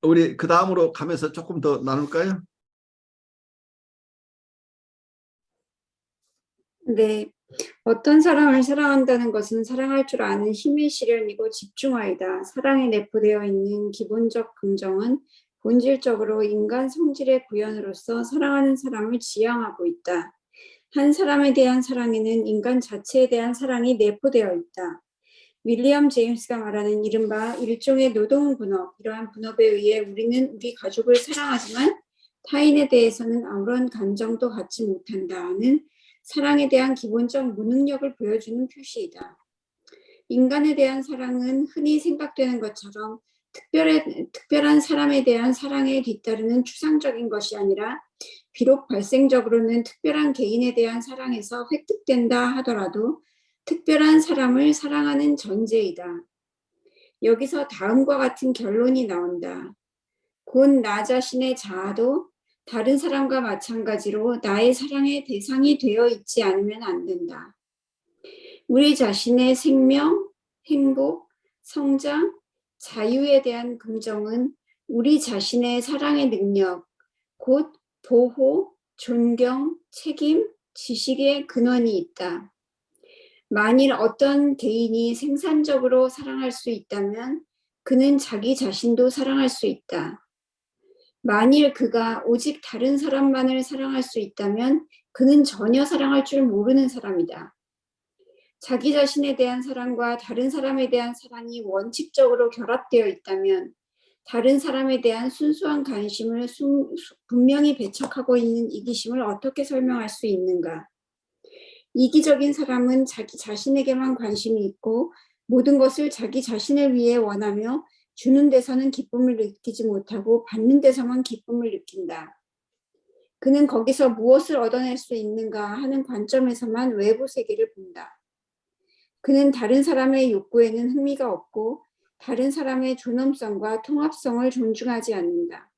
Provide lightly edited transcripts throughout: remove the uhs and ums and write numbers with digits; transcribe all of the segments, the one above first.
우리 그 다음으로 가면서 조금 더 나눌까요? 네. 어떤 사람을 사랑한다는 것은 사랑할 줄 아는 힘의 실현이고 집중화이다. 사랑에 내포되어 있는 기본적 긍정은 본질적으로 인간 성질의 구현으로서 사랑하는 사람을 지향하고 있다. 한 사람에 대한 사랑에는 인간 자체에 대한 사랑이 내포되어 있다. 윌리엄 제임스가 말하는 이른바 일종의 노동 분업, 이러한 분업에 의해 우리는 우리 가족을 사랑하지만 타인에 대해서는 아무런 감정도 갖지 못한다는 사랑에 대한 기본적 무능력을 보여주는 표시이다. 인간에 대한 사랑은 흔히 생각되는 것처럼 특별한 사람에 대한 사랑에 뒤따르는 추상적인 것이 아니라 비록 발생적으로는 특별한 개인에 대한 사랑에서 획득된다 하더라도 특별한 사람을 사랑하는 전제이다. 여기서 다음과 같은 결론이 나온다. 곧 나 자신의 자아도 다른 사람과 마찬가지로 나의 사랑의 대상이 되어 있지 않으면 안 된다. 우리 자신의 생명, 행복, 성장, 자유에 대한 긍정은 우리 자신의 사랑의 능력, 곧 보호, 존경, 책임, 지식의 근원이 있다. 만일 어떤 개인이 생산적으로 사랑할 수 있다면 그는 자기 자신도 사랑할 수 있다. 만일 그가 오직 다른 사람만을 사랑할 수 있다면 그는 전혀 사랑할 줄 모르는 사람이다. 자기 자신에 대한 사랑과 다른 사람에 대한 사랑이 원칙적으로 결합되어 있다면 다른 사람에 대한 순수한 관심을 분명히 배척하고 있는 이기심을 어떻게 설명할 수 있는가? 이기적인 사람은 자기 자신에게만 관심이 있고 모든 것을 자기 자신을 위해 원하며 주는 데서는 기쁨을 느끼지 못하고 받는 데서만 기쁨을 느낀다. 그는 거기서 무엇을 얻어낼 수 있는가 하는 관점에서만 외부 세계를 본다. 그는 다른 사람의 욕구에는 흥미가 없고 다른 사람의 존엄성과 통합성을 존중하지 않는다.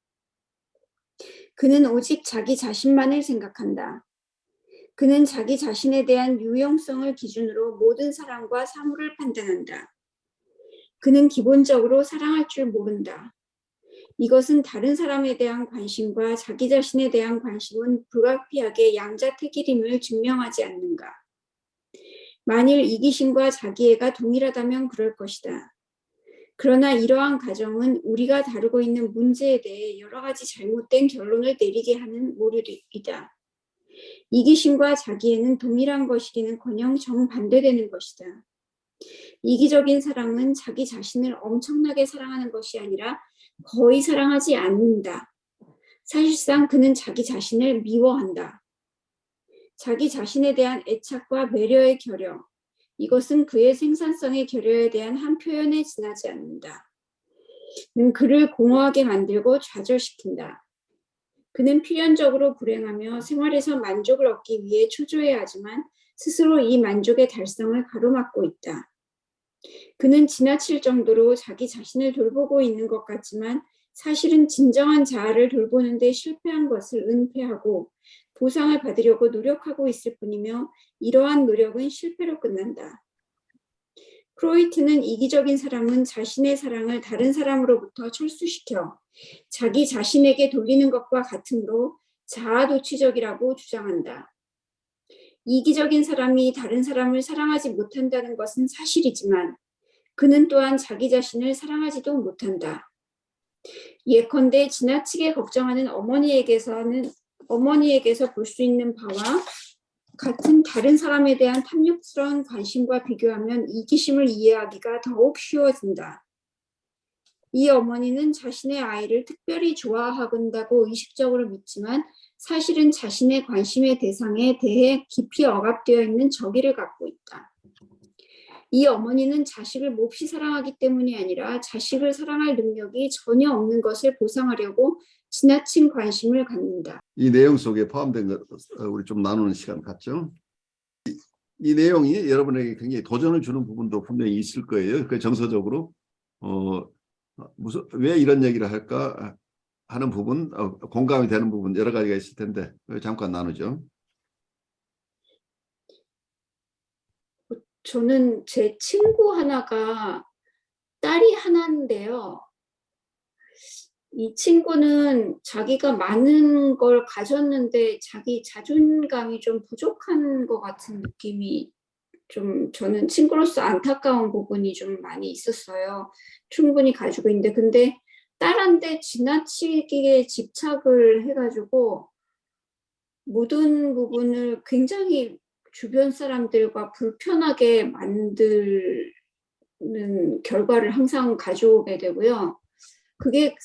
그는 오직 자기 자신만을 생각한다. 그는 자기 자신에 대한 유용성을 기준으로 모든 사람과 사물을 판단한다. 그는 기본적으로 사랑할 줄 모른다. 이것은 다른 사람에 대한 관심과 자기 자신에 대한 관심은 불가피하게 양자택일임을 증명하지 않는가. 만일 이기심과 자기애가 동일하다면 그럴 것이다. 그러나 이러한 가정은 우리가 다루고 있는 문제에 대해 여러 가지 잘못된 결론을 내리게 하는 모류이다. 이기심과 자기애는 동일한 것이기는커녕 정반대되는 것이다. 이기적인 사랑은 자기 자신을 엄청나게 사랑하는 것이 아니라 거의 사랑하지 않는다. 사실상 그는 자기 자신을 미워한다. 자기 자신에 대한 애착과 배려의 결여, 이것은 그의 생산성의 결여에 대한 한 표현에 지나지 않는다. 그를 공허하게 만들고 좌절시킨다. 그는 필연적으로 불행하며 생활에서 만족을 얻기 위해 초조해야 하지만 스스로 이 만족의 달성을 가로막고 있다. 그는 지나칠 정도로 자기 자신을 돌보고 있는 것 같지만 사실은 진정한 자아를 돌보는 데 실패한 것을 은폐하고 보상을 받으려고 노력하고 있을 뿐이며 이러한 노력은 실패로 끝난다. 프로이트는 이기적인 사람은 자신의 사랑을 다른 사람으로부터 철수시켜 자기 자신에게 돌리는 것과 같으므로 자아도취적이라고 주장한다. 이기적인 사람이 다른 사람을 사랑하지 못한다는 것은 사실이지만 그는 또한 자기 자신을 사랑하지도 못한다. 예컨대 지나치게 걱정하는 어머니에게서 볼 수 있는 바와 같은 다른 사람에 대한 탐욕스러운 관심과 비교하면 이기심을 이해하기가 더욱 쉬워진다. 이 어머니는 자신의 아이를 특별히 좋아한다고 의식적으로 믿지만 사실은 자신의 관심의 대상에 대해 깊이 억압되어 있는 적의를 갖고 있다. 이 어머니는 자식을 몹시 사랑하기 때문이 아니라 자식을 사랑할 능력이 전혀 없는 것을 보상하려고 지나친 관심을 갖는다. 이 내용 속에 포함된 것 우리 좀 나누는 시간 갖죠. 이 내용이 여러분에게 굉장히 도전을 주는 부분도 분명히 있을 거예요. 그 정서적으로 왜 이런 얘기를 할까 하는 부분, 공감이 되는 부분 여러 가지가 있을 텐데 잠깐 나누죠. 저는 제 친구 하나가 딸이 하나인데요. 이 친구는 자기가 많은 걸 가졌는데 자기 자존감이 좀 부족한 것 같은 느낌이 좀 저는 친구로서 안타까운 부분이 좀 많이 있었어요. 충분히 가지고 있는데 근데 딸한테 지나치게 집착을 해가지고 모든 부분을 굉장히 주변 사람들과 불편하게 만드는 결과를 항상 가져오게 되고요. 그게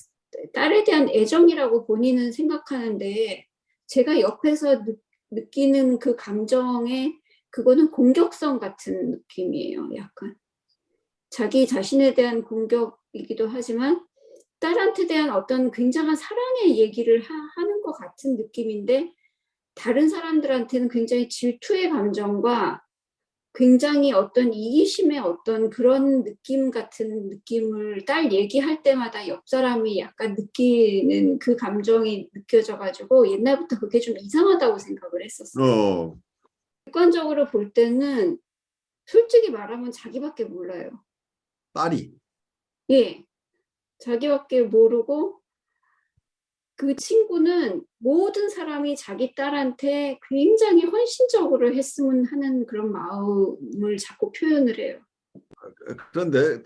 딸에 대한 애정이라고 본인은 생각하는데 제가 옆에서 느끼는 그 감정에 그거는 공격성 같은 느낌이에요. 약간 자기 자신에 대한 공격이기도 하지만 딸한테 대한 어떤 굉장한 사랑의 얘기를 하는 것 같은 느낌인데 다른 사람들한테는 굉장히 질투의 감정과 굉장히 어떤 이기심의 어떤 그런 느낌 같은 느낌을 딸 얘기할 때마다 옆 사람이 약간 느끼는 그 감정이 느껴져가지고 옛날부터 그게 좀 이상하다고 생각을 했었어요. 어, 객관적으로 볼 때는 솔직히 말하면 자기밖에 몰라요. 딸이. 예, 자기밖에 모르고 그 친구는 모든 사람이 자기 딸한테 굉장히 헌신적으로 했으면 하는 그런 마음을 자꾸 표현을 해요. 그런데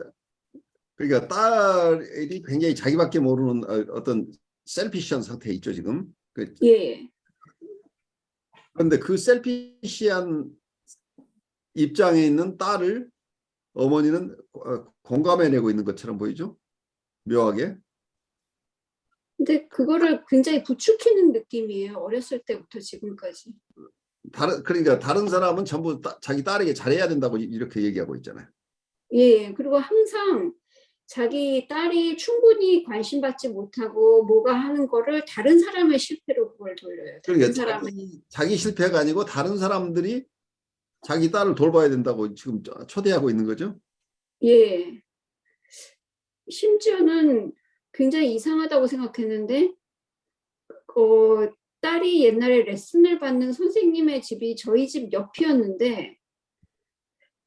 그러니까 딸이 굉장히 자기밖에 모르는 어떤 셀피시한 상태에 있죠 지금. 예. 그런데 그 셀피시한 입장에 있는 딸을 어머니는 공감해내고 있는 것처럼 보이죠? 묘하게. 근데 그거를 굉장히 부추기는 느낌이에요. 어렸을 때부터 지금까지. 그러니까 다른 사람은 전부 자기 딸에게 잘해야 된다고 이렇게 얘기하고 있잖아요. 예. 그리고 항상 자기 딸이 충분히 관심받지 못하고 뭐가 하는 거를 다른 사람의 실패로 그걸 돌려요. 그러니까 다른 사람의. 자기 실패가 아니고 다른 사람들이 자기 딸을 돌봐야 된다고 지금 초대하고 있는 거죠. 예. 심지어는 굉장히 이상하다고 생각했는데 딸이 옛날에 레슨을 받는 선생님의 집이 저희 집 옆이었는데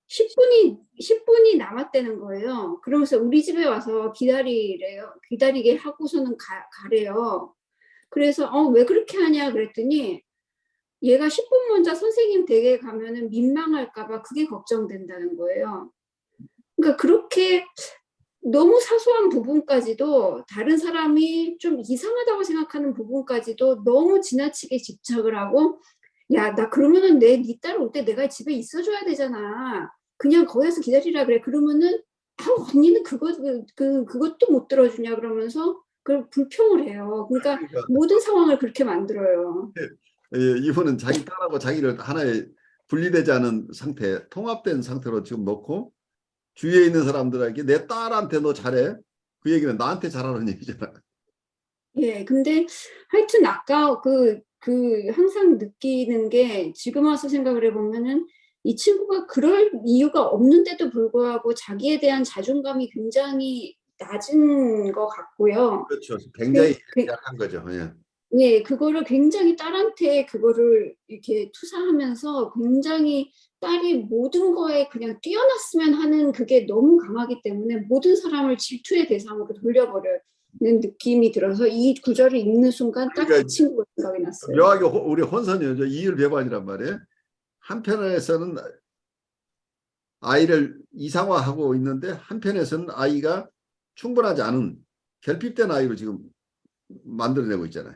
10분이 남았다는 거예요. 그러면서 우리 집에 와서 기다리래요. 기다리게 하고서는 가래요. 그래서 왜 그렇게 하냐 그랬더니 얘가 10분 먼저 선생님 댁에 가면은 민망할까 봐 그게 걱정된다는 거예요. 그러니까 그렇게 너무 사소한 부분까지도 다른 사람이 좀 이상하다고 생각하는 부분까지도 너무 지나치게 집착을 하고 야, 나 그러면은 네 딸 올 때 내가 집에 있어줘야 되잖아. 그냥 거기서 기다리라 그래. 그러면은 언니는 그것도 못 들어주냐 그러면서 그걸 불평을 해요. 그러니까 그러니까 모든 상황을 그렇게 만들어요. 이분은 자기 딸하고 자기를 하나의 분리되지 않은 상태, 통합된 상태로 지금 놓고 주위에 있는 사람들에게 내 딸한테 너 잘해. 그 얘기는 나한테 잘하는 얘기잖아. 예, 근데 하여튼 아까 항상 느끼는 게 지금 와서 생각을 해보면은 이 친구가 그럴 이유가 없는데도 불구하고 자기에 대한 자존감이 굉장히 낮은 것 같고요. 그렇죠. 굉장히 그, 약한 거죠. 예. 예, 그거를 굉장히 딸한테 그거를 이렇게 투사하면서 굉장히 딸이 모든 거에 그냥 뛰어났으면 하는 그게 너무 강하기 때문에 모든 사람을 질투의 대상으로 돌려버리는 느낌이 들어서 이 구절을 읽는 순간 딱 그 그러니까 친구가 생각이 났어요. 묘하게 우리 혼선이죠. 이율배반이란 말이에요. 한편에서는 아이를 이상화하고 있는데 한편에서는 아이가 충분하지 않은 결핍된 아이로 지금 만들어내고 있잖아요.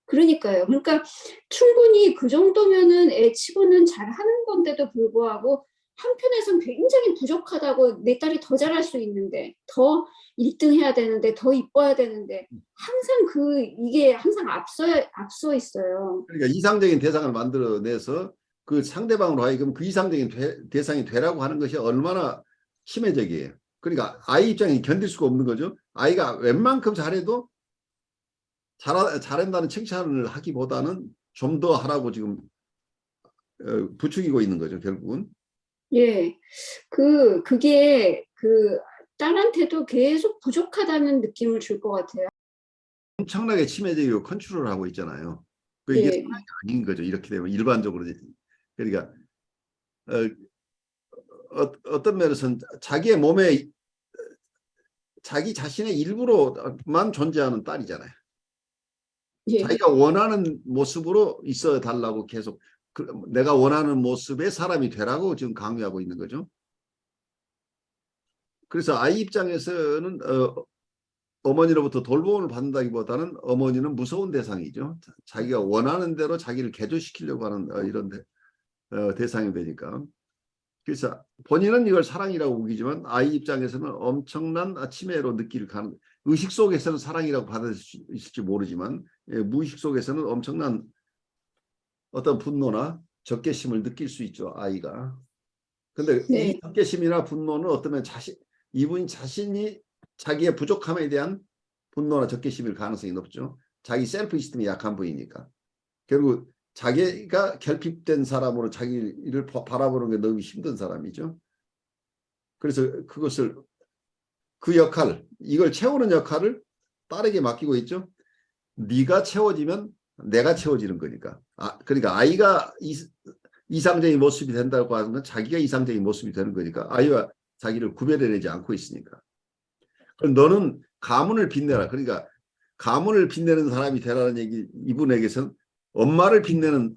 그러니까요. 그러니까 충분히 그 정도면은 애 치고는 잘하는 건데도 불구하고 한편에선 굉장히 부족하다고 내 딸이 더 잘할 수 있는데 더 1등 해야 되는데 더 이뻐야 되는데 항상 이게 항상 앞서 있어요. 그러니까 이상적인 대상을 만들어내서 그 상대방으로 하여금 그 이상적인 대상이 되라고 하는 것이 얼마나 심해적이에요. 그러니까 아이 입장에 견딜 수가 없는 거죠. 아이가 웬만큼 잘해도 잘한다는 칭찬을 하기보다는 좀 더 하라고 지금 부추기고 있는 거죠, 결국은. 예. 그게 딸한테도 계속 부족하다는 느낌을 줄 것 같아요. 엄청나게 치매적이고 컨트롤하고 있잖아요. 이게 예. 사랑이 아닌 거죠. 이렇게 되면 일반적으로. 그러니까 어떤 면에서는 자기의 몸에 자기 자신의 일부로만 존재하는 딸이잖아요. 예. 자기가 원하는 모습으로 있어 달라고 계속 내가 원하는 모습의 사람이 되라고 지금 강요하고 있는 거죠. 그래서 아이 입장에서는 어머니로부터 돌봄을 받는다기보다는 어머니는 무서운 대상이죠. 자기가 원하는 대로 자기를 개조시키려고 하는 이런 대상이 되니까. 그래서 본인은 이걸 사랑이라고 우기지만 아이 입장에서는 엄청난 침해로 느낄 가능. 의식 속에서는 사랑이라고 받아들일 수 있을지 모르지만 무의식 속에서는 엄청난 어떤 분노나 적개심을 느낄 수 있죠, 아이가. 근데 네. 이 적개심이나 분노는 어쩌면 이분이 자신이 자기의 부족함에 대한 분노나 적개심일 가능성이 높죠. 자기 셀프 이스템이 약한 분이니까. 결국 자기가 결핍된 사람으로 자기를 바라보는 게 너무 힘든 사람이죠. 그래서 그것을 그 역할, 이걸 채우는 역할을 딸에게 맡기고 있죠. 네가 채워지면 내가 채워지는 거니까. 그러니까 아이가 이상적인 모습이 된다고 하는 건 자기가 이상적인 모습이 되는 거니까 아이와 자기를 구별해내지 않고 있으니까. 그럼 너는 가문을 빛내라. 그러니까 가문을 빛내는 사람이 되라는 얘기 이분에게서는 엄마를 빛내는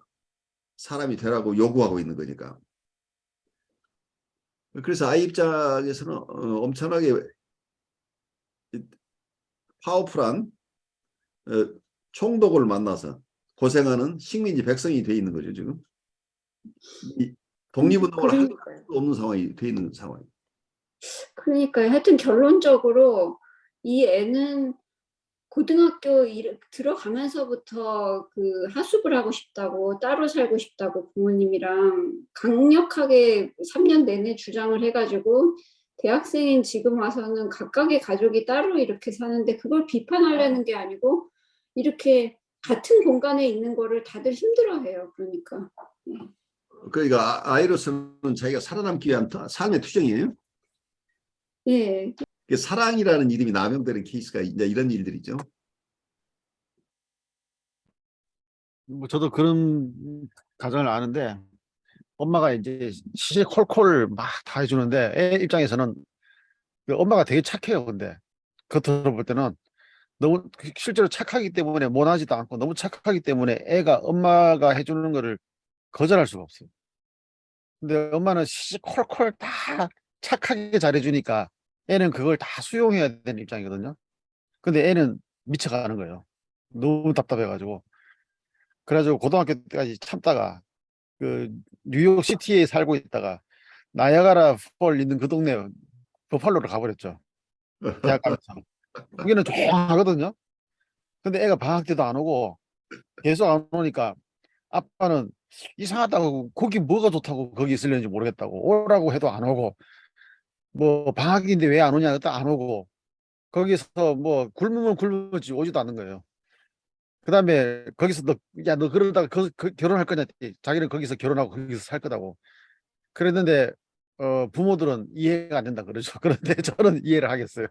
사람이 되라고 요구하고 있는 거니까. 그래서 아이 입장에서는 엄청나게 파워풀한 총독을 만나서 고생하는 식민지 백성이 돼 있는 거죠, 지금. 독립운동을 할 수 없는 상황이 돼 있는 상황이에요. 그러니까요. 하여튼 결론적으로 이 애는 고등학교 들어가면서부터 그 하숙을 하고 싶다고, 따로 살고 싶다고 부모님이랑 강력하게 3년 내내 주장을 해가지고 대학생인 지금 와서는 각각의 가족이 따로 이렇게 사는데 그걸 비판하려는 게 아니고 이렇게 같은 공간에 있는 거를 다들 힘들어해요. 그러니까. 그러니까 아이로서는 자기가 살아남기 위한 삶의 투쟁이에요. 예. 사랑이라는 이름이 남용되는 케이스가 이제 이런 일들이죠. 뭐 저도 그런 가정을 아는데 엄마가 이제 시시콜콜 막 다 해주는데 애 입장에서는 그 엄마가 되게 착해요. 근데 겉으로 볼 때는 너무 실제로 착하기 때문에 모나지도 않고 너무 착하기 때문에 애가 엄마가 해주는 거를 거절할 수가 없어요. 근데 엄마는 시시콜콜 다 착하게 잘해주니까 애는 그걸 다 수용해야 되는 입장이거든요. 근데 애는 미쳐가는 거예요. 너무 답답해가지고. 그래가지고 고등학교 때까지 참다가 그 뉴욕 시티에 살고 있다가 나야가라 폴 있는 그 동네 버팔로를 가버렸죠. 대학 가면서. 거기는 조용하거든요. 근데 애가 방학 때도 안 오고 계속 안 오니까 아빠는 이상하다고 거기 뭐가 좋다고 거기 있으려는지 모르겠다고 오라고 해도 안 오고 뭐 방학인데 왜 안 오냐 했다 안 오고 거기서 뭐 굶으면 굶었지 오지도 않는 거예요. 그 다음에 거기서 너 그러다가 결혼할 거냐 했더니 자기는 거기서 결혼하고 거기서 살 거다고 그랬는데 부모들은 이해가 안 된다 그러죠. 그런데 저는 이해를 하겠어요.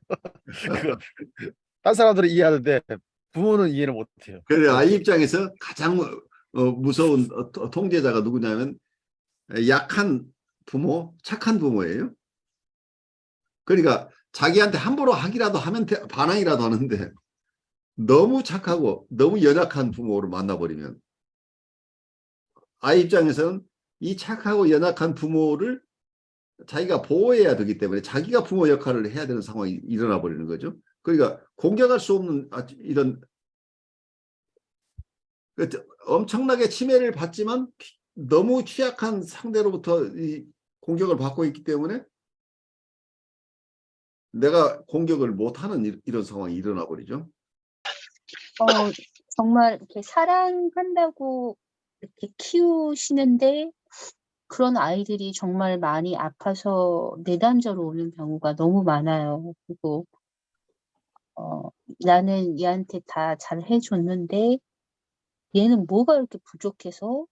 딴 사람들은 이해하는데 부모는 이해를 못해요. 그래서 아이 입장에서 가장 무서운 통제자가 누구냐면 약한 부모, 착한 부모예요. 그러니까 자기한테 함부로 하기라도 하면 반항이라도 하는데 너무 착하고 너무 연약한 부모를 만나버리면 아이 입장에서는 이 착하고 연약한 부모를 자기가 보호해야 되기 때문에 자기가 부모 역할을 해야 되는 상황이 일어나 버리는 거죠. 그러니까 공격할 수 없는 이런 엄청나게 침해를 받지만 너무 취약한 상대로부터 이 공격을 받고 있기 때문에 내가 공격을 못하는 이런 상황이 일어나 버리죠. 정말 이렇게 사랑한다고 이렇게 키우시는데 그런 아이들이 정말 많이 아파서 내담자로 오는 경우가 너무 많아요. 그리고 나는 얘한테 다 잘 해줬는데 얘는 뭐가 이렇게 부족해서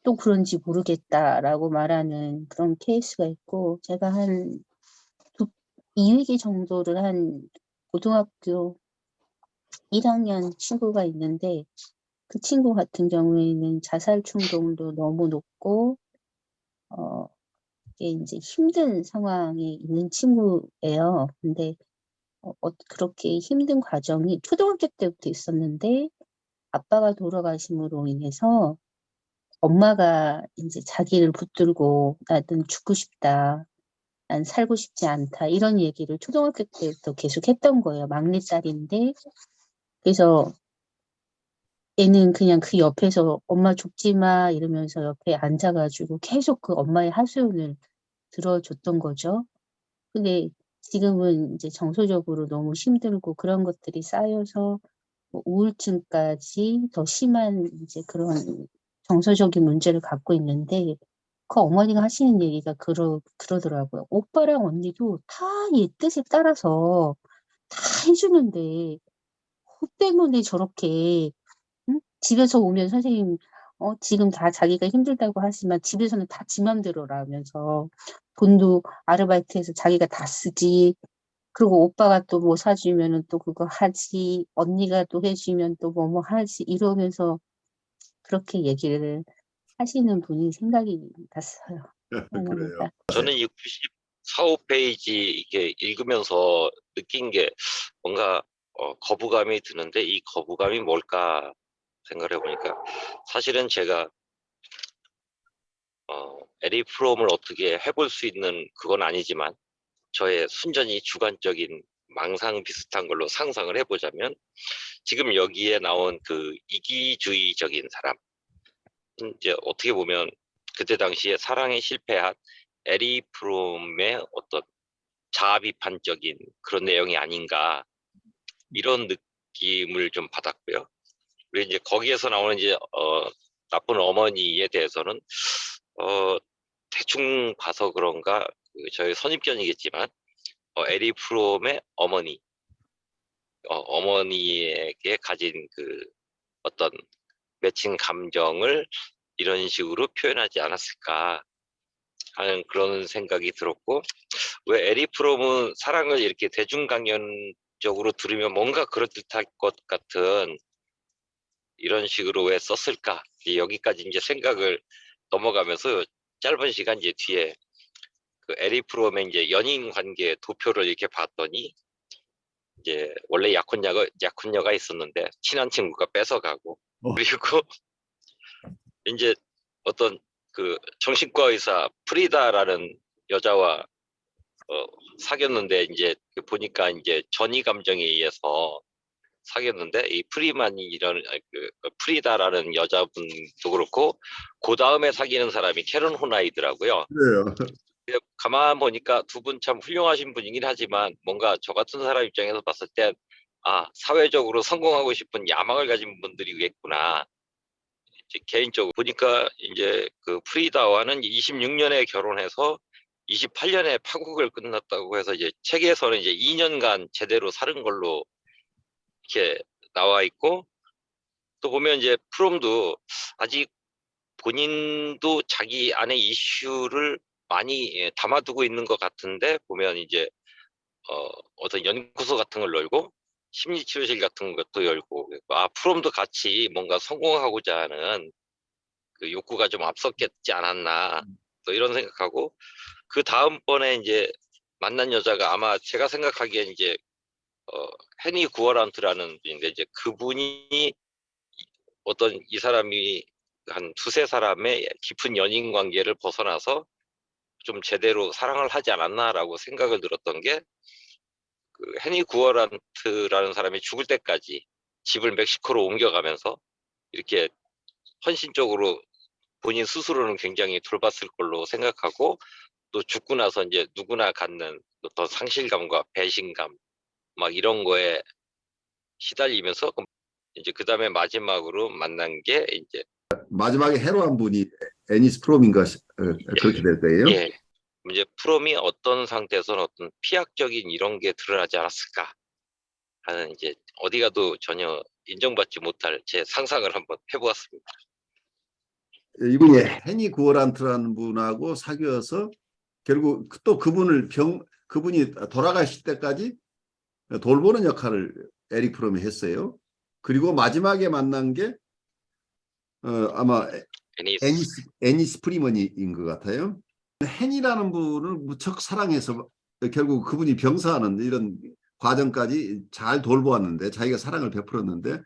또 그런지 모르겠다라고 말하는 그런 케이스가 있고 제가 한 2회기 정도를 한 고등학교 1학년 친구가 있는데 그 친구 같은 경우에는 자살 충동도 너무 높고 이게 이제 힘든 상황에 있는 친구예요. 근데 그렇게 힘든 과정이 초등학교 때부터 있었는데 아빠가 돌아가심으로 인해서 엄마가 이제 자기를 붙들고 나는 죽고 싶다. 난 살고 싶지 않다. 이런 얘기를 초등학교 때부터 계속 했던 거예요. 막내딸인데. 그래서 얘는 그냥 그 옆에서 엄마 죽지 마 이러면서 옆에 앉아가지고 계속 그 엄마의 하소연을 들어줬던 거죠. 근데 지금은 이제 정서적으로 너무 힘들고 그런 것들이 쌓여서 뭐 우울증까지 더 심한 이제 그런 정서적인 문제를 갖고 있는데 그 어머니가 하시는 얘기가 그러더라고요. 오빠랑 언니도 다 얘 뜻에 따라서 다 해주는데 그 때문에 저렇게 응? 집에서 오면 선생님 지금 다 자기가 힘들다고 하지만 집에서는 다 지 맘대로라 하면서 돈도 아르바이트해서 자기가 다 쓰지. 그리고 오빠가 또 뭐 사주면은 또 그거 하지. 언니가 또 해주면 또 뭐 하지. 이러면서 그렇게 얘기를 하시는 분이 생각이 났어요. 그래요. 저는 이 94, 5페이지 이렇게 읽으면서 느낀 게 뭔가 거부감이 드는데 이 거부감이 뭘까 생각을 해보니까 사실은 제가 에리 프롬을 어떻게 해볼 수 있는 그건 아니지만 저의 순전히 주관적인 망상 비슷한 걸로 상상을 해보자면 지금 여기에 나온 그 이기주의적인 사람 이제 어떻게 보면 그때 당시에 사랑에 실패한 에리 프롬의 어떤 자아 비판적인 그런 내용이 아닌가 이런 느낌을 좀 받았고요. 그리고 이제 거기에서 나오는 이제 나쁜 어머니에 대해서는 대충 봐서 그런가 저희 선입견이겠지만 에리 프롬의 어머니 어머니에게 가진 그 어떤 맺힌 감정을 이런 식으로 표현하지 않았을까 하는 그런 생각이 들었고 왜 에리 프롬은 사랑을 이렇게 대중강연적으로 들으면 뭔가 그럴듯할 것 같은 이런 식으로 왜 썼을까 여기까지 이제 생각을 넘어가면서 짧은 시간 이제 뒤에 그 에리 프롬의 이제 연인 관계 도표를 이렇게 봤더니 이제 원래 약혼녀가 있었는데 친한 친구가 뺏어가고 그리고 이제 어떤 그 정신과 의사 프리다라는 여자와 사귀었는데 이제 보니까 이제 전이 감정에 의해서 사귀었는데 이 프리만이라는 그 프리다라는 여자분도 그렇고 그 다음에 사귀는 사람이 캐런 호나이더라고요. 그래요. 가만 보니까 두 분 참 훌륭하신 분이긴 하지만 뭔가 저 같은 사람 입장에서 봤을 때 사회적으로 성공하고 싶은 야망을 가진 분들이겠구나. 개인적으로 보니까 이제 그 프리다와는 26년에 결혼해서 28년에 파국을 끝났다고 해서 이제 책에서는 이제 2년간 제대로 살은 걸로 이렇게 나와 있고 또 보면 이제 프롬도 아직 본인도 자기 안의 이슈를 많이 담아두고 있는 것 같은데 보면 이제 어떤 연구소 같은 걸 열고 심리치료실 같은 것도 열고 프롬도 같이 뭔가 성공하고자 하는 그 욕구가 좀 앞섰겠지 않았나 또 이런 생각하고 그 다음번에 이제 만난 여자가 아마 제가 생각하기엔 이제 헤니 구어란트라는 분인데 이제 그분이 어떤 이 사람이 한 두세 사람의 깊은 연인 관계를 벗어나서 좀 제대로 사랑을 하지 않았나라고 생각을 들었던 게 그 헤니 구어란트라는 사람이 죽을 때까지 집을 멕시코로 옮겨가면서 이렇게 헌신적으로 본인 스스로는 굉장히 돌봤을 걸로 생각하고 또 죽고 나서 이제 누구나 갖는 어떤 상실감과 배신감 막 이런 거에 시달리면서 이제 그 다음에 마지막으로 만난 게 이제 마지막에 해로한 분이 애니스 프롬인가 그렇게 될 거예요. 예 이제 프롬이 어떤 상태에서는 어떤 피약적인 이런 게 드러나지 않았을까 하는 이제 어디 가도 전혀 인정받지 못할 제 상상을 한번 해보았습니다. 이분이 헤니 구어란트라는 분하고 사귀어서 결국 또 그분이 돌아가실 때까지 돌보는 역할을 에릭 프롬이 했어요. 그리고 마지막에 만난 게 아마 애니스 프리먼인 것 같아요. 헨이라는 분을 무척 사랑해서 결국 그분이 병사하는 이런 과정까지 잘 돌보았는데 자기가 사랑을 베풀었는데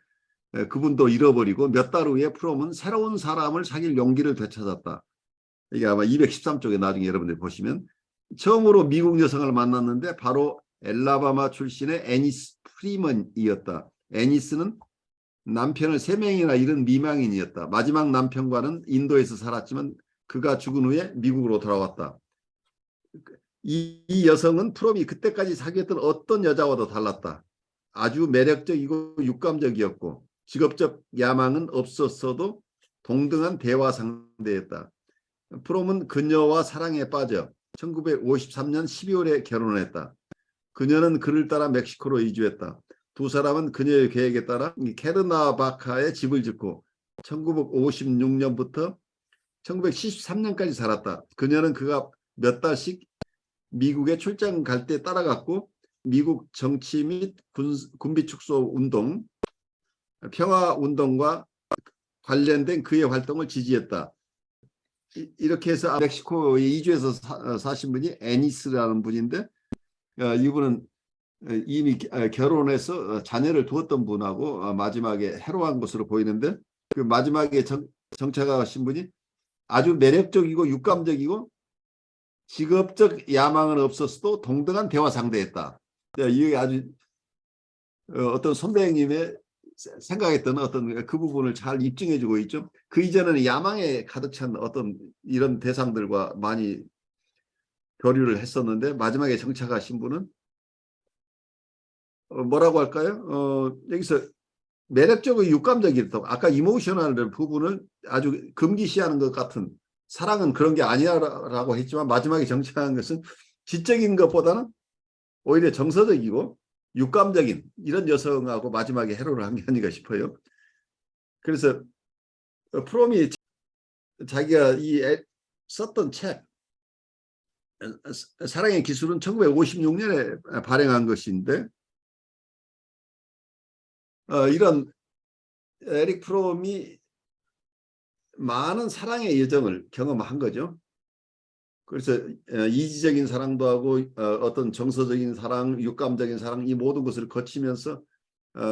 그분도 잃어버리고 몇 달 후에 프롬은 새로운 사람을 사귈 용기를 되찾았다. 이게 아마 213쪽에 나중에 여러분들 보시면 처음으로 미국 여성을 만났는데 바로 엘라바마 출신의 애니스 프리먼이었다. 애니스는 남편을 3명이나 잃은 미망인이었다. 마지막 남편과는 인도에서 살았지만 그가 죽은 후에 미국으로 돌아왔다. 이 여성은 프롬이 그때까지 사귀었던 어떤 여자와도 달랐다. 아주 매력적이고 육감적이었고 직업적 야망은 없었어도 동등한 대화 상대였다. 프롬은 그녀와 사랑에 빠져 1953년 12월에 결혼했다. 그녀는 그를 따라 멕시코로 이주했다. 두 사람은 그녀의 계획에 따라 캐르나바카에 집을 짓고 1956년부터 1973년까지 살았다. 그녀는 그가 몇 달씩 미국에 출장 갈 때 따라갔고 미국 정치 및 군비 축소 운동, 평화 운동과 관련된 그의 활동을 지지했다. 이렇게 해서 멕시코에 이주해서 사신 분이 애니스라는 분인데 이분은 이미 결혼해서 자녀를 두었던 분하고 마지막에 해로한 것으로 보이는데 그 마지막에 정착하신 분이 아주 매력적이고 육감적이고 직업적 야망은 없었어도 동등한 대화 상대였다. 이게 아주 어떤 선배님의 생각했던 어떤 그 부분을 잘 입증해주고 있죠. 그 이전에는 야망에 가득 찬 어떤 이런 대상들과 많이 교류를 했었는데 마지막에 정착하신 분은 뭐라고 할까요? 여기서 매력적이고 육감적이었다고 아까 이모셔널 부분을 아주 금기시하는 것 같은 사랑은 그런 게 아니라고 했지만 마지막에 정착한 것은 지적인 것보다는 오히려 정서적이고 육감적인 이런 여성하고 마지막에 해로를 한 게 아닌가 싶어요. 그래서 프롬이 자기가 썼던 책 사랑의 기술은 1956년에 발행한 것인데 이런 에릭 프롬이 많은 사랑의 여정을 경험한 거죠. 그래서 이지적인 사랑도 하고 어떤 정서적인 사랑, 육감적인 사랑 이 모든 것을 거치면서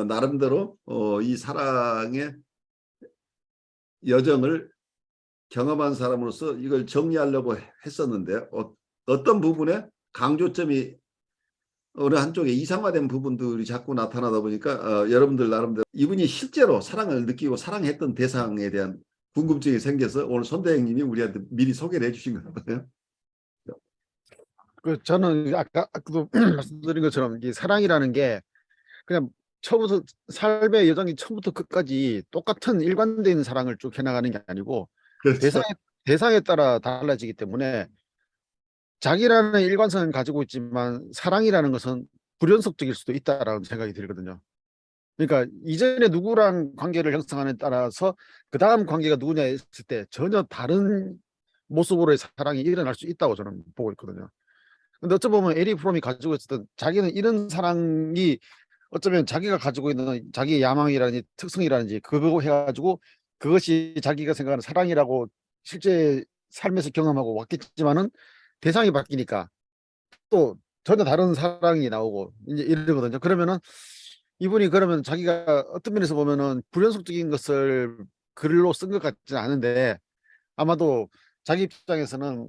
나름대로 이 사랑의 여정을 경험한 사람으로서 이걸 정리하려고 했었는데 어떤 부분에 강조점이 어느 한쪽에 이상화된 부분들이 자꾸 나타나다 보니까 여러분들 나름대로 이분이 실제로 사랑을 느끼고 사랑했던 대상에 대한 궁금증이 생겨서 오늘 손대행님이 우리한테 미리 소개를 해주신 것 같아요. 저는 아까도 말씀드린 것처럼 이 사랑이라는 게 그냥 처음부터 삶의 여정이 처음부터 끝까지 똑같은 일관된 사랑을 쭉 해나가는 게 아니고 그렇죠. 대상에 따라 달라지기 때문에 자기라는 일관성을 가지고 있지만 사랑이라는 것은 불연속적일 수도 있다라는 생각이 들거든요. 그러니까 이전에 누구랑 관계를 형성하느냐에 따라서 그 다음 관계가 누구냐 했을 때 전혀 다른 모습으로의 사랑이 일어날 수 있다고 저는 보고 있거든요. 근데 어쩌면 에릭 프롬이 가지고 있었던 자기는 이런 사랑이 어쩌면 자기가 가지고 있는 자기의 야망이라든지 특성이라든지 그거 해가지고 그것이 자기가 생각하는 사랑이라고 실제 삶에서 경험하고 왔겠지만은 대상이 바뀌니까 또 전혀 다른 사랑이 나오고 이제 이러거든요. 그러면은 이분이 그러면 자기가 어떤 면에서 보면은 불연속적인 것을 글로 쓴 것 같지는 않은데 아마도 자기 입장에서는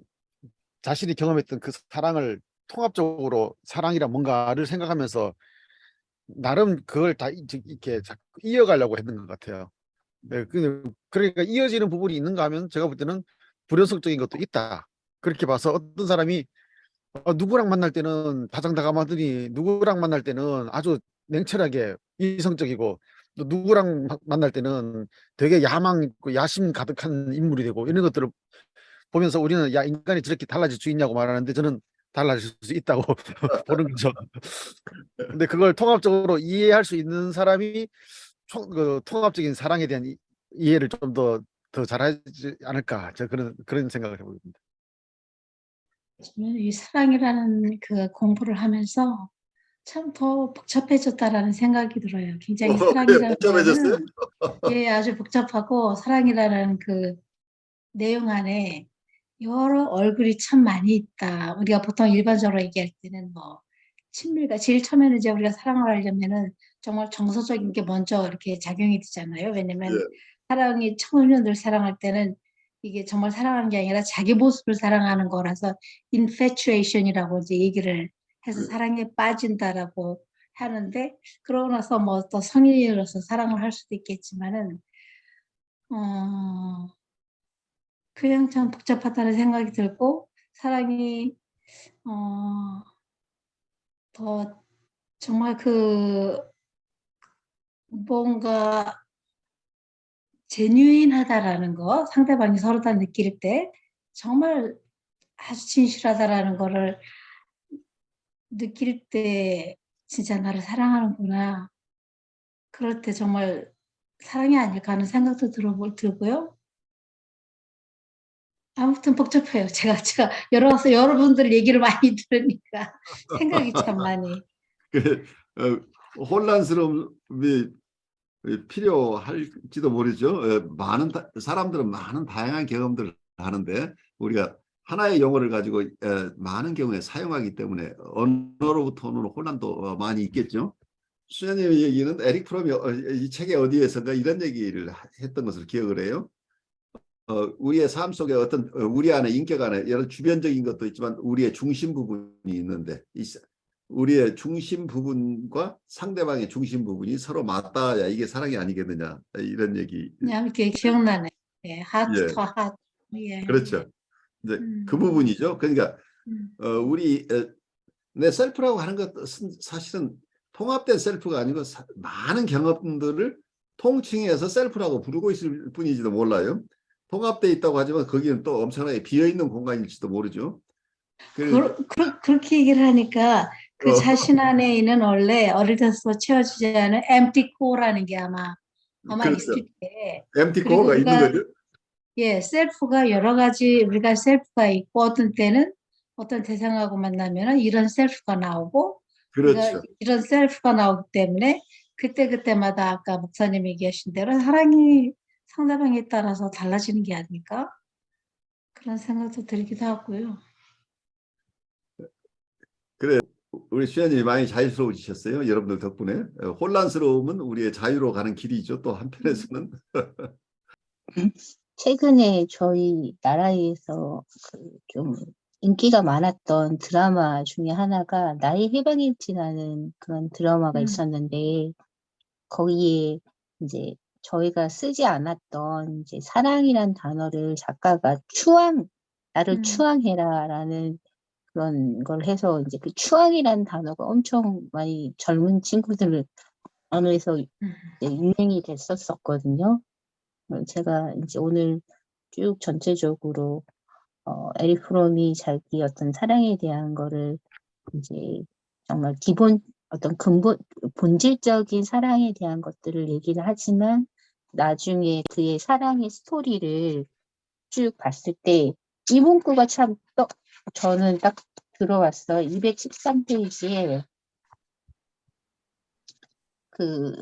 자신이 경험했던 그 사랑을 통합적으로 사랑이란 뭔가를 생각하면서 나름 그걸 다 이렇게 자꾸 이어가려고 했는 것 같아요. 네, 그러니까 이어지는 부분이 있는가 하면 제가 볼 때는 불연속적인 것도 있다. 그렇게 봐서 어떤 사람이 누구랑 만날 때는 다정다감하더니 누구랑 만날 때는 아주 냉철하게 이성적이고 또 누구랑 만날 때는 되게 야망 있고 야심 가득한 인물이 되고 이런 것들을 보면서 우리는 야 인간이 저렇게 달라질 수 있냐고 말하는데 저는 달라질 수 있다고 보는 거죠. 근데 그걸 통합적으로 이해할 수 있는 사람이 통합적인 사랑에 대한 이해를 좀 더 잘하지 않을까 저 그런 생각을 해봅니다. 저는 이 사랑이라는 그 공부를 하면서 참 더 복잡해졌다라는 생각이 들어요. 굉장히 그래요? 사랑이라는 복잡해졌어요? 거는 예, 아주 복잡하고 사랑이라는 그 내용 안에 여러 얼굴이 참 많이 있다. 우리가 보통 일반적으로 얘기할 때는 뭐 친밀감, 제일 처음에는 이제 우리가 사랑을 하려면은 정말 정서적인 게 먼저 이렇게 작용이 되잖아요. 왜냐면 예. 사랑이 청소년들 사랑할 때는 이게 정말 사랑하는 게 아니라 자기 모습을 사랑하는 거라서 infatuation이라고 이제 얘기를 해서 네. 사랑에 빠진다라고 하는데, 그러고 나서 뭐 또 성인으로서 사랑을 할 수도 있겠지만은 그냥 참 복잡하다는 생각이 들고, 사랑이 더 정말 뭔가 제뉴인하다라는 거, 상대방이 서로 다 느낄 때 정말 아주 진실하다라는 거를 느낄 때 진짜 나를 사랑하는구나. 그럴 때 정말 사랑이 아닐까 하는 생각도 들고요. 아무튼 복잡해요. 제가 여러분들 얘기를 많이 들으니까 생각이 참 많이. 그, 혼란스러움이 필요할지도 모르죠. 많은 사람들은 많은 다양한 경험들을 하는데 우리가 하나의 용어를 가지고 많은 경우에 사용하기 때문에 언어로부터 오는 혼란도 많이 있겠죠. 수녀님의 얘기는 에릭 프롬이 이 책의 어디에선가 이런 얘기를 했던 것을 기억을 해요. 우리의 삶 속에 어떤 우리 안에 인격 안에 여러 주변적인 것도 있지만 우리의 중심 부분이 있는데 우리의 중심 부분과 상대방의 중심 부분이 서로 맞닿아야 이게 사랑이 아니겠느냐 이런 얘기. 그냥 이렇게 기억나네. 예, 하트 예, 투 하트. 예. 그렇죠. 이제 그 음, 부분이죠. 그러니까 음. 우리 내 셀프라고 하는 것은 사실은 통합된 셀프가 아니고 많은 경험들을 통칭해서 셀프라고 부르고 있을 뿐이지도 몰라요. 통합되어 있다고 하지만 거기는 또 엄청나게 비어있는 공간일지도 모르죠. 그렇게 얘기를 하니까 그 자신 안에 있는 원래 어릴 때부터 채워지지 않은 empty core라는 게 아마 그렇죠. 있을 때, MT 그리고 코어가 있는 우리가 거죠. 셀프가 여러 가지, 우리가 셀프가 있고 어떤 때는 어떤 대상하고 만나면은 이런 셀프가 나오고, 우리가 그렇죠. 이런 셀프가 나오기 때문에 그때마다 아까 목사님이 얘기하신 대로 사랑이 상대방에 따라서 달라지는 게 아닐까? 그런 생각도 들기도 하고요. 그래 우리 수현님이 많이 자유스러워지셨어요. 여러분들 덕분에. 혼란스러움은 우리의 자유로 가는 길이죠. 또 한편에서는. 최근에 저희 나라에서 좀 인기가 많았던 드라마 중에 하나가 나의 해방일지라는 그런 드라마가 음. 있었는데, 거기에 이제 저희가 쓰지 않았던 이제 사랑이란 단어를 작가가 나를 음. 추앙해라라는 그런 걸 해서 이제 그 추앙이란 단어가 엄청 많이 젊은 친구들 언어에서 이제 유행이 됐었거든요. 제가 이제 오늘 쭉 전체적으로 에릭 프롬이 자기 어떤 사랑에 대한 거를 이제 정말 어떤 본질적인 사랑에 대한 것들을 얘기를 하지만 나중에 그의 사랑의 스토리를 쭉 봤을 때 이 문구가 참 저는 딱 들어왔어. 213페이지에 그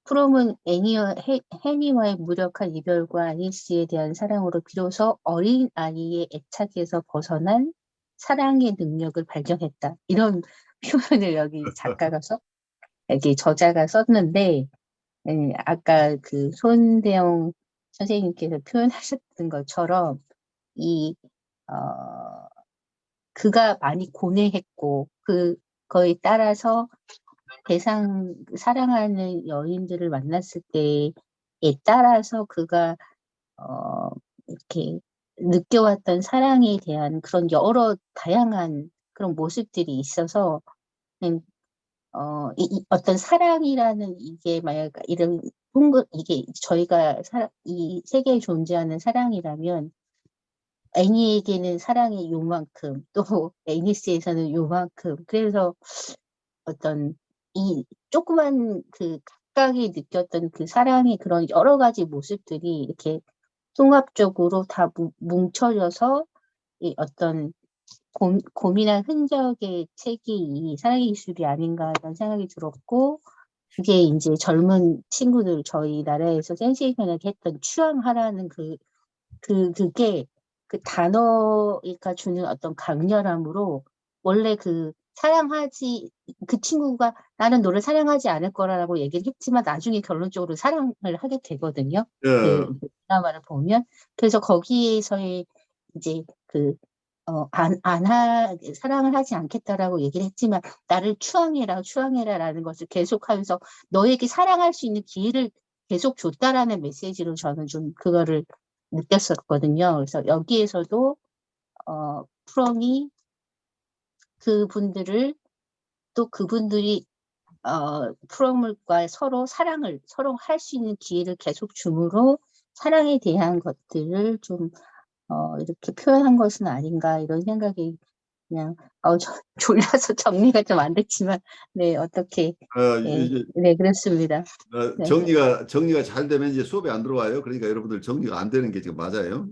프롬은 해니와의 무력한 이별과 아니스에 대한 사랑으로 비로소 어린 아이의 애착에서 벗어난 사랑의 능력을 발견했다. 이런 표현을 여기 저자가 썼는데, 아까 그 손대영 선생님께서 표현하셨던 것처럼 그가 많이 고뇌했고 그거에 따라서 사랑하는 여인들을 만났을 때에 따라서 그가 이렇게 느껴왔던 사랑에 대한 그런 여러 다양한 그런 모습들이 있어서 어떤 사랑이라는 이게 만약 이게 저희가 이 세계에 존재하는 사랑이라면 애니에게는 사랑이 요만큼 또 애니스에서는 요만큼 그래서 어떤 이 조그만 각각이 느꼈던 그 사랑의 그런 여러 가지 모습들이 이렇게 통합적으로 다 뭉쳐져서 이 어떤 고민한 흔적의 책이 이 사랑의 기술이 아닌가 이런 생각이 들었고, 그게 이제 젊은 친구들 저희 나라에서 센세이션하게 했던 추앙하라는 그게 그 단어가 주는 어떤 강렬함으로 원래 그 사랑하지, 그 친구가 나는 너를 사랑하지 않을 거라고 얘기를 했지만 나중에 결론적으로 사랑을 하게 되거든요. 그 예. 드라마를 보면. 그래서 거기에서의 이제 사랑을 하지 않겠다라고 얘기를 했지만 나를 추앙해라라는 것을 계속하면서 너에게 사랑할 수 있는 기회를 계속 줬다라는 메시지로 저는 좀 그거를 느꼈었거든요. 그래서 여기에서도 프롬이 그분들을 또 그분들이 프롬과 서로 할 수 있는 기회를 계속 줌으로 사랑에 대한 것들을 좀 이렇게 표현한 것은 아닌가 이런 생각이 그냥 졸라서 정리가 좀 안 됐지만 네 어떻게 이제 네 그렇습니다. 네. 정리가 잘 되면 이제 수업에 안 들어와요. 그러니까 여러분들 정리가 안 되는 게 지금 맞아요.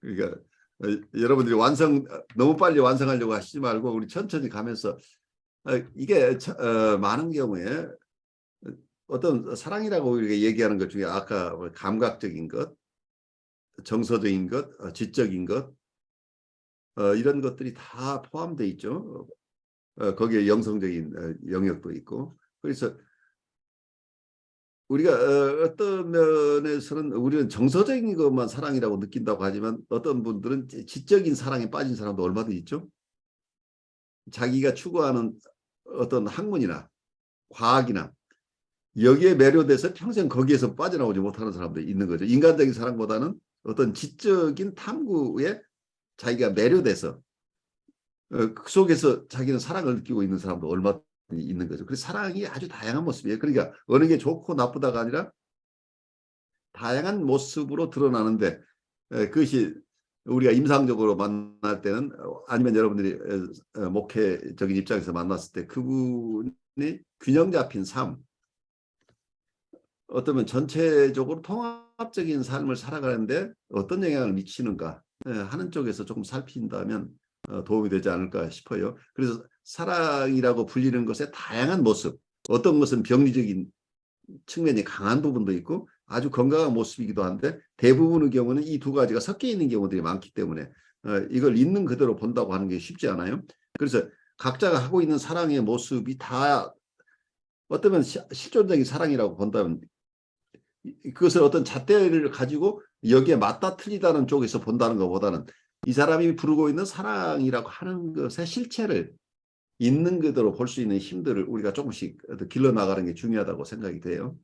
그러니까 여러분들이 너무 빨리 완성하려고 하시지 말고 우리 천천히 가면서 이게 많은 경우에 어떤 사랑이라고 우리가 얘기하는 것 중에 아까 감각적인 것, 정서적인 것, 지적인 것 이런 것들이 다 포함되어 있죠. 거기에 영성적인 영역도 있고. 그래서 우리가 어떤 면에서는 우리는 정서적인 것만 사랑이라고 느낀다고 하지만 어떤 분들은 지적인 사랑에 빠진 사람도 얼마든지 있죠. 자기가 추구하는 어떤 학문이나 과학이나 여기에 매료돼서 평생 거기에서 빠져나오지 못하는 사람도 있는 거죠. 인간적인 사랑보다는 어떤 지적인 탐구에 자기가 매료돼서 그 속에서 자기는 사랑을 느끼고 있는 사람도 얼마든지 있는 거죠. 그래서 사랑이 아주 다양한 모습이에요. 그러니까 어느 게 좋고 나쁘다가 아니라 다양한 모습으로 드러나는데 그것이 우리가 임상적으로 만날 때는 아니면 여러분들이 목회적인 입장에서 만났을 때 그분이 균형 잡힌 삶 어쩌면 전체적으로 통합적인 삶을 살아가는데 어떤 영향을 미치는가 하는 쪽에서 조금 살핀다면 도움이 되지 않을까 싶어요. 그래서 사랑이라고 불리는 것의 다양한 모습 어떤 것은 병리적인 측면이 강한 부분도 있고 아주 건강한 모습이기도 한데 대부분의 경우는 이 두 가지가 섞여 있는 경우들이 많기 때문에 이걸 있는 그대로 본다고 하는 게 쉽지 않아요. 그래서 각자가 하고 있는 사랑의 모습이 다 어쩌면 실존적인 사랑이라고 본다면 그것을 어떤 잣대를 가지고 여기에 맞다 틀리다는 쪽에서 본다는 것보다는 이 사람이 부르고 있는 사랑이라고 하는 것의 실체를 있는 그대로 볼 수 있는 힘들을 우리가 조금씩 길러나가는 게 중요하다고 생각이 돼요.